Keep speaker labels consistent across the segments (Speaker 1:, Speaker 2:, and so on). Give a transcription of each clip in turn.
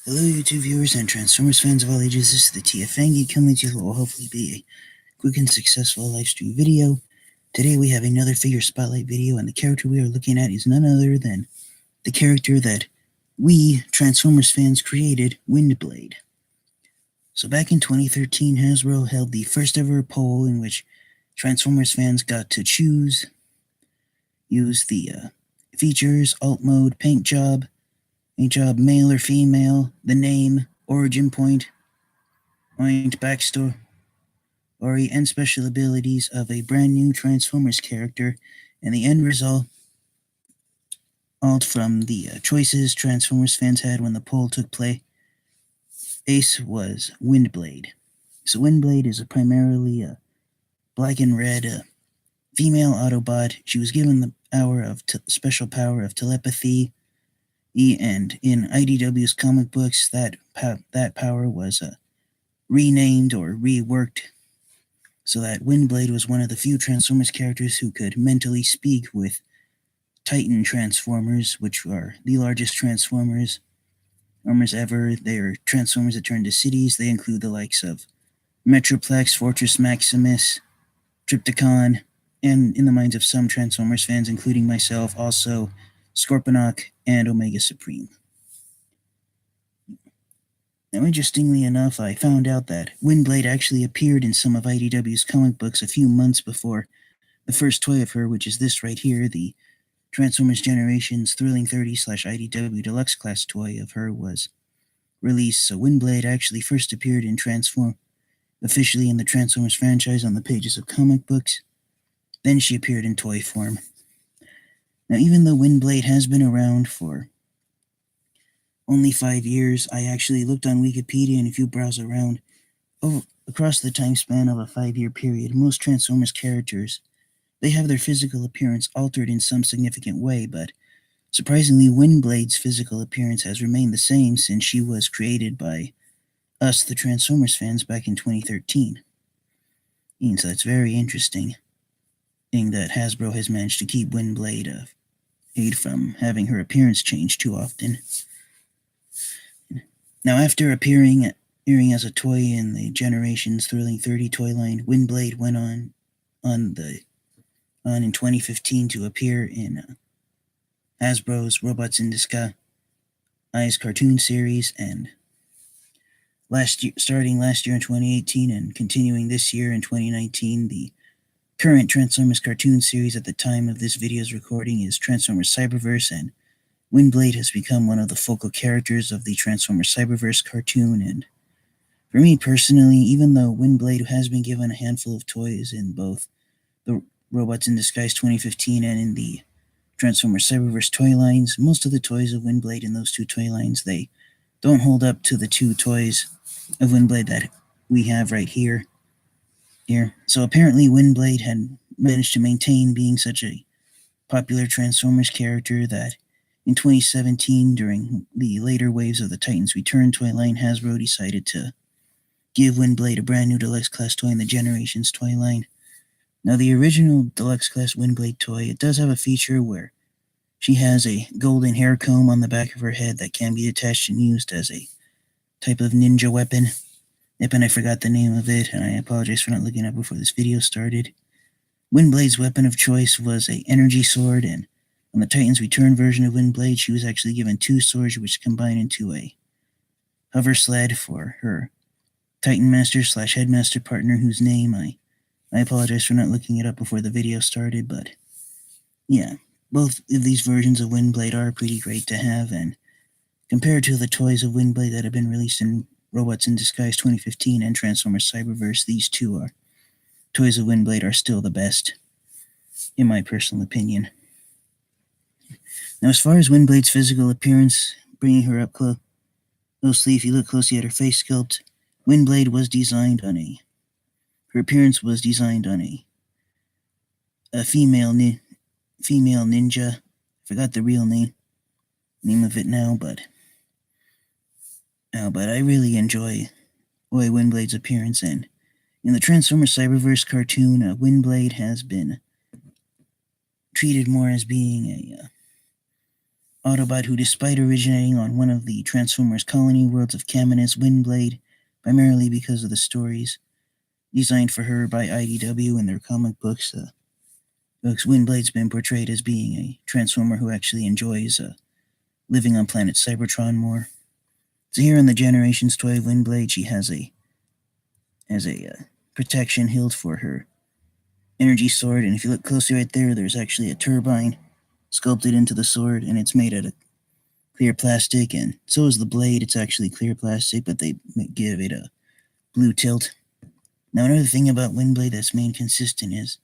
Speaker 1: Hello YouTube viewers and Transformers fans of all ages, this is the TFangy coming to you what will hopefully be a quick and successful live stream video. Today we have another figure spotlight video, and the character we are looking at is none other than the character that we Transformers fans created, Windblade. So back in 2013, Hasbro held the first ever poll in which Transformers fans got to use the features, alt mode, paint job, male or female, the name, origin point, backstory, and special abilities of a brand new Transformers character, and the end result from the choices Transformers fans had when the poll took place was Windblade. So Windblade is primarily a black and red female Autobot. She was given the special power of telepathy, and in IDW's comic books, that power was renamed or reworked so that Windblade was one of the few Transformers characters who could mentally speak with Titan Transformers, which are the largest Transformers ever. They are Transformers that turn to cities. They include the likes of Metroplex, Fortress Maximus, Trypticon, and in the minds of some Transformers fans, including myself, also Scorponok and Omega Supreme. Now, interestingly enough, I found out that Windblade actually appeared in some of IDW's comic books a few months before the first toy of her, which is this right here, the Transformers Generations Thrilling 30/IDW Deluxe class toy of her was released. So Windblade actually first appeared officially in the Transformers franchise on the pages of comic books. Then she appeared in toy form. Now, even though Windblade has been around for only 5 years, I actually looked on Wikipedia, and if you browse around across the time span of a 5-year period, most Transformers characters, they have their physical appearance altered in some significant way, but surprisingly, Windblade's physical appearance has remained the same since she was created by us, the Transformers fans, back in 2013. And so that's very interesting thing that Hasbro has managed to keep Windblade from having her appearance change too often. Now, after appearing as a toy in the Generations Thrilling 30 toy line, Windblade went on in 2015 to appear in Hasbro's Robots in Disguise cartoon series, and starting last year in 2018 and continuing this year in 2019, the current Transformers cartoon series at the time of this video's recording is Transformers Cyberverse, and Windblade has become one of the focal characters of the Transformers Cyberverse cartoon. And for me personally, even though Windblade has been given a handful of toys in both the Robots in Disguise 2015 and in the Transformers Cyberverse toy lines, most of the toys of Windblade in those two toy lines, they don't hold up to the two toys of Windblade that we have right here. So apparently Windblade had managed to maintain being such a popular Transformers character that in 2017, during the later waves of the Titans Return toy line, Hasbro decided to give Windblade a brand new Deluxe class toy in the Generations toy line. Now, the original Deluxe class Windblade toy, it does have a feature where she has a golden hair comb on the back of her head that can be detached and used as a type of ninja weapon. I forgot the name of it, and I apologize for not looking up before this video started. Windblade's weapon of choice was an energy sword, and on the Titans Return version of Windblade, she was actually given two swords which combine into a hover sled for her Titan Master / Headmaster partner, whose name I apologize for not looking it up before the video started, but yeah, both of these versions of Windblade are pretty great to have, and compared to the toys of Windblade that have been released in Robots in Disguise 2015 and Transformers Cyberverse, these toys of Windblade are still the best, in my personal opinion. Now, as far as Windblade's physical appearance, bringing her up closely, if you look closely at her face sculpt, Windblade was designed on her appearance was designed on a female ninja. I forgot the real name of it now, but I really enjoy Windblade's appearance, and in the Transformers Cyberverse cartoon, Windblade has been treated more as being Autobot who, despite originating on one of the Transformers colony worlds of Caminus Windblade, primarily because of the stories designed for her by IDW in their comic books, Windblade's been portrayed as being a Transformer who actually enjoys living on planet Cybertron more. So here on the Generations toy of Windblade, she has a protection hilt for her energy sword, and if you look closely right there, there's actually a turbine sculpted into the sword, and it's made out of clear plastic, and so is the blade. It's actually clear plastic, but they give it a blue tilt. Now, another thing about Windblade that's main consistent is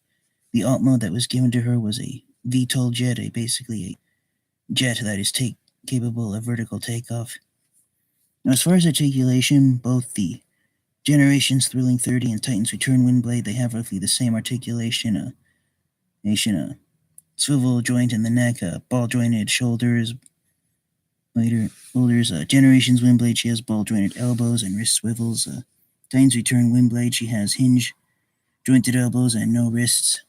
Speaker 1: the alt mode that was given to her was a VTOL jet, basically a jet that is capable of vertical takeoff. Now, as far as articulation, both the Generations Thrilling 30 and Titans Return Windblade, they have roughly the same articulation, swivel joint in the neck, ball jointed shoulders. Generations Windblade, she has ball jointed elbows and wrist swivels. Titans Return Windblade, she has hinge jointed elbows and no wrists.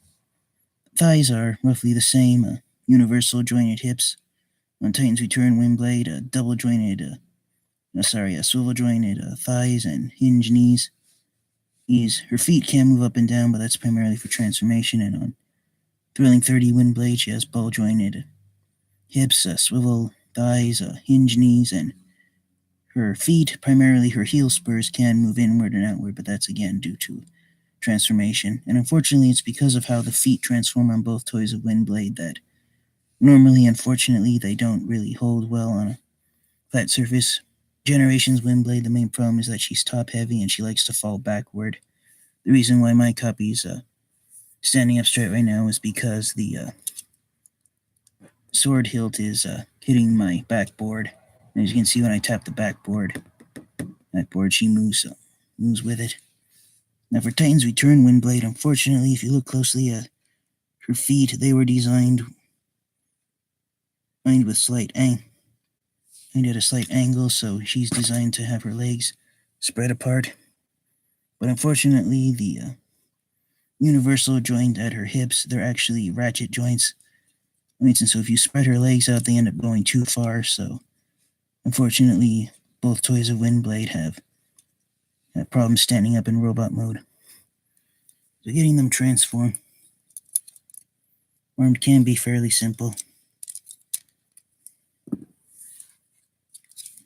Speaker 1: Thighs are roughly the same, universal jointed hips. On Titans Return Windblade, swivel jointed thighs and hinge knees. Her feet can move up and down, but that's primarily for transformation. And on Thrilling 30 Windblade, she has ball jointed hips, swivel thighs, hinge knees, and her feet, primarily her heel spurs, can move inward and outward, but that's again due to transformation. And unfortunately, it's because of how the feet transform on both toys of Windblade that normally, unfortunately, they don't really hold well on a flat surface. Generations Windblade, the main problem is that she's top heavy and she likes to fall backward. The reason why my copy's standing up straight right now is because the sword hilt is hitting my backboard. And as you can see, when I tap the backboard, she moves with it. Now for Titans Return Windblade, unfortunately, if you look closely at her feet, they were designed with at a slight angle, so she's designed to have her legs spread apart. But unfortunately, the universal joint at her hips, they're actually ratchet joints. And so if you spread her legs out, they end up going too far. So unfortunately, both toys of Windblade have problems standing up in robot mode. So getting them transformed can be fairly simple.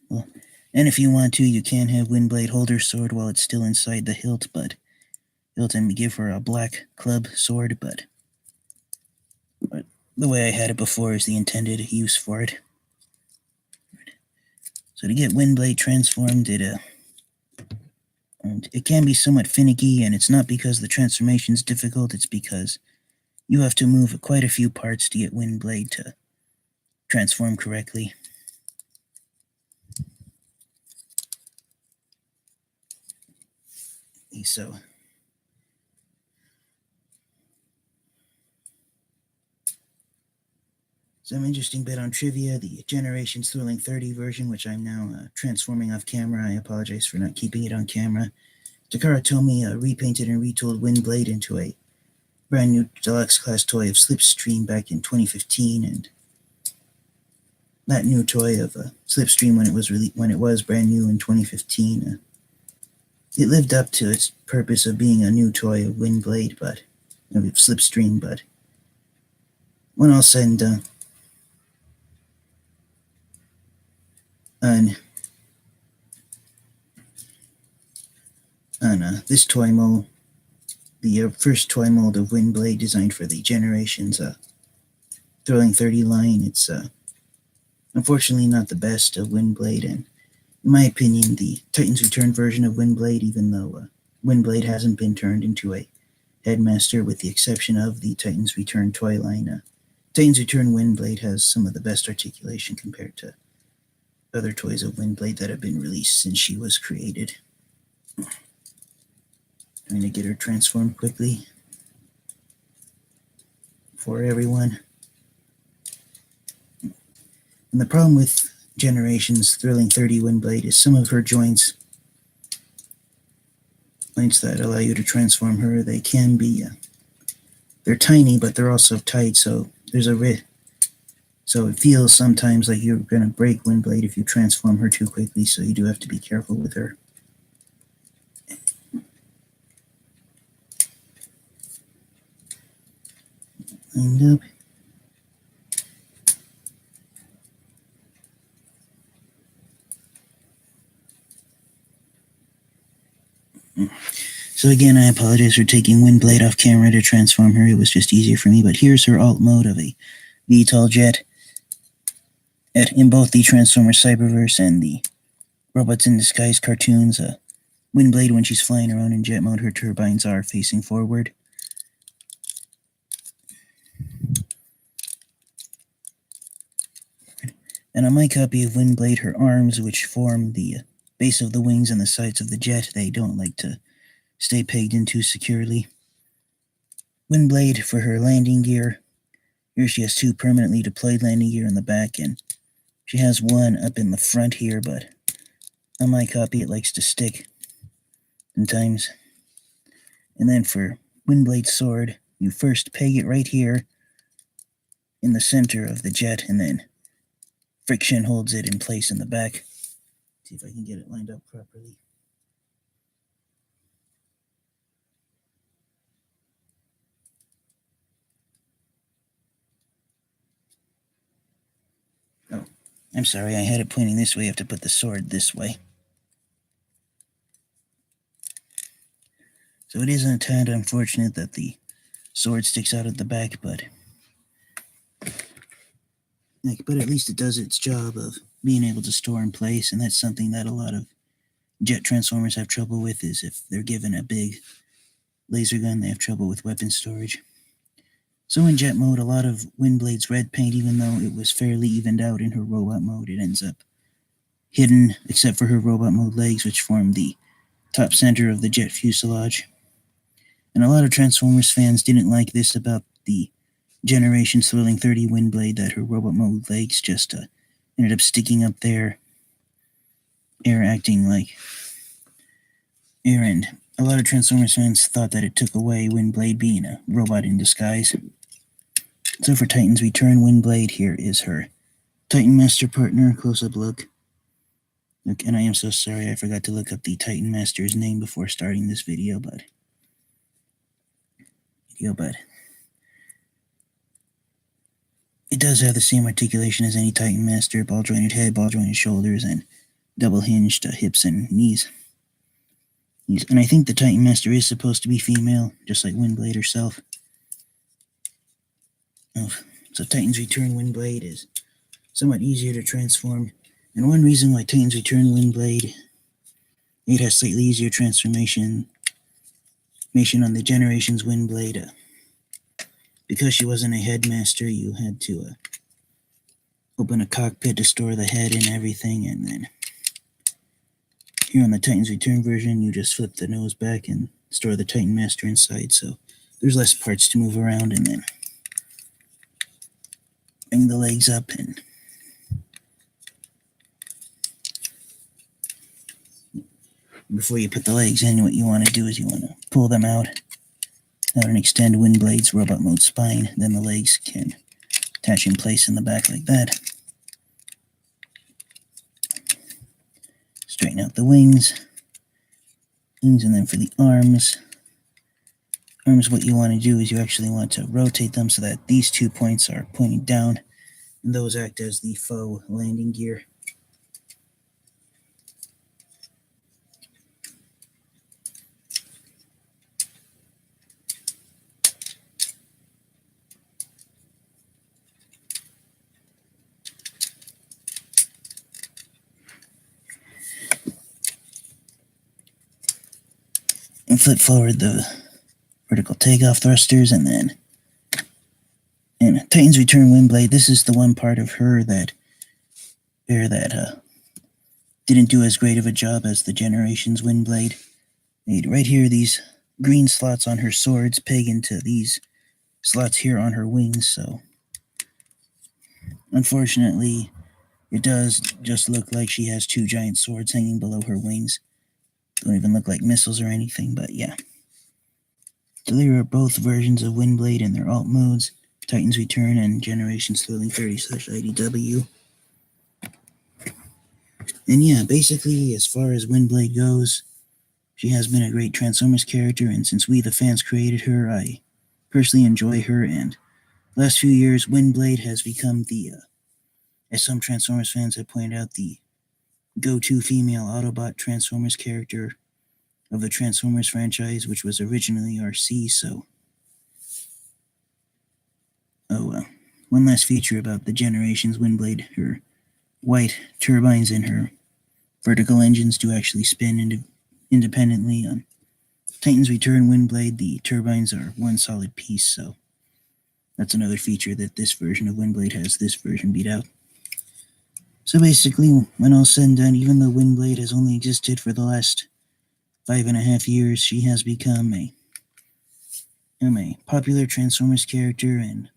Speaker 1: Well, and if you want to, you can have Windblade hold her sword while it's still inside the hilt, but and give her a black club sword, but the way I had it before is the intended use for it. So to get Windblade transformed, it can be somewhat finicky, and it's not because the transformation is difficult, it's because you have to move quite a few parts to get Windblade to transform correctly. So some interesting bit on trivia, the Generations Thrilling 30 version, which I'm now transforming off camera. I apologize for not keeping it on camera. Takara Tomy repainted and retooled Windblade into a brand new Deluxe class toy of Slipstream back in 2015, and that new toy of Slipstream when it was brand new in 2015, it lived up to its purpose of being a new toy of Windblade, but of Slipstream. But when all said and done, on this toy mold, the first toy mold of Windblade designed for the Generations Thrilling 30 line, it's unfortunately not the best of Windblade, and in my opinion, the Titans Return version of Windblade, even though Windblade hasn't been turned into a headmaster with the exception of the Titans Return toy line, Titans Return Windblade has some of the best articulation compared to other toys of Windblade that have been released since she was created. Trying to get her transformed quickly for everyone. And the problem with Generations Thrilling 30 Windblade is some of her joints that allow you to transform her, they can be, they're tiny, but they're also tight, so there's a So it feels sometimes like you're going to break Windblade if you transform her too quickly, so you do have to be careful with her. Lined up. So again, I apologize for taking Windblade off camera to transform her. It was just easier for me, but here's her alt mode of a VTOL jet. In both the Transformers Cyberverse and the Robots in Disguise cartoons, Windblade, when she's flying around in jet mode, her turbines are facing forward. And on my copy of Windblade, her arms, which form the base of the wings and the sides of the jet, they don't like to stay pegged in too securely. Windblade, for her landing gear, here she has 2 permanently deployed landing gear in the back, and she has 1 up in the front here, but on my copy it likes to stick sometimes. And then for Windblade's sword, you first peg it right here in the center of the jet, and then friction holds it in place in the back. See if I can get it lined up properly. Oh, I'm sorry, I had it pointing this way. I have to put the sword this way. So it is a tad unfortunate that the sword sticks out at the back, but at least it does its job of being able to store in place, and that's something that a lot of jet transformers have trouble with, is if they're given a big laser gun, they have trouble with weapon storage. So in jet mode, a lot of Windblade's red paint, even though it was fairly evened out in her robot mode, it ends up hidden, except for her robot mode legs, which form the top center of the jet fuselage. And a lot of Transformers fans didn't like this about the Generation Thrilling 30 Windblade, that her robot mode legs just ended up sticking up there, acting like air, and a lot of Transformers fans thought that it took away Windblade being a robot in disguise. So for Titans Return Windblade, here is her Titan Master partner, close-up look. Look, and I am so sorry I forgot to look up the Titan Master's name before starting this video, but it does have the same articulation as any Titan Master: ball-jointed head, ball-jointed shoulders, and double-hinged hips and knees. And I think the Titan Master is supposed to be female, just like Windblade herself. So Titans Return Windblade is somewhat easier to transform. And one reason why Titans Return Windblade, it has slightly easier transformation on the Generations Windblade, because she wasn't a headmaster, you had to open a cockpit to store the head and everything, and then here on the Titans Return version, you just flip the nose back and store the Titan Master inside, so there's less parts to move around, and then bring the legs up, and before you put the legs in, what you want to do is you want to pull them out and extend Windblade's robot mode spine. Then the legs can attach in place in the back like that. Straighten out the wings, and then for the arms, what you want to do is you actually want to rotate them so that these 2 points are pointing down, and those act as the faux landing gear. And flip forward the vertical takeoff thrusters, and then in Titans Return Windblade, this is the one part of her that didn't do as great of a job as the Generations Windblade. Right here, these green slots on her swords peg into these slots here on her wings, so unfortunately it does just look like she has 2 giant swords hanging below her wings. Don't even look like missiles or anything, but yeah. So there are both versions of Windblade and their alt modes. Titans Return and Generations Thrilling 30/IDW. And yeah, basically, as far as Windblade goes, she has been a great Transformers character, and since we the fans created her, I personally enjoy her, and last few years, Windblade has become the, as some Transformers fans have pointed out, the go-to female Autobot Transformers character of the Transformers franchise, which was originally RC, so... one last feature about the Generations Windblade, her white turbines and her vertical engines do actually spin independently. On Titans Return Windblade, the turbines are one solid piece, so that's another feature that this version of Windblade has this version beat out. So basically, when all's said and done, even though Windblade has only existed for the last 5.5 years, she has become a popular Transformers character, and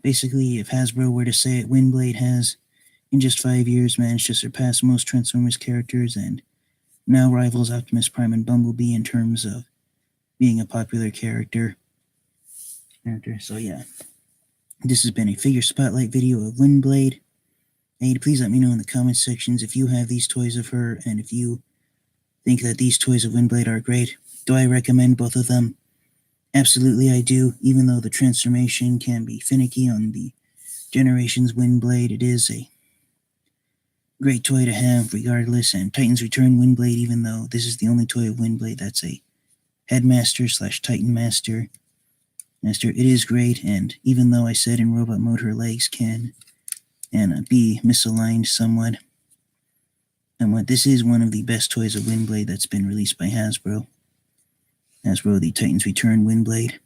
Speaker 1: basically, if Hasbro were to say it, Windblade has, in just 5 years, managed to surpass most Transformers characters and now rivals Optimus Prime and Bumblebee in terms of being a popular character. So yeah, this has been a figure spotlight video of Windblade. And please let me know in the comment sections if you have these toys of her, and if you think that these toys of Windblade are great. Do I recommend both of them? Absolutely I do, even though the transformation can be finicky on the Generations Windblade. It is a great toy to have regardless, and Titans Return Windblade, even though this is the only toy of Windblade that's a Headmaster/Titan Master, it is great, and even though I said in robot mode her legs can be misaligned somewhat, this is one of the best toys of Windblade that's been released by Hasbro, the Titans Return Windblade.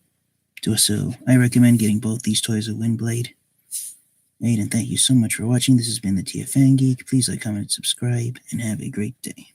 Speaker 1: So I recommend getting both these toys of Windblade. And thank you so much for watching. This has been the TFN Geek. Please like, comment, and subscribe, and have a great day.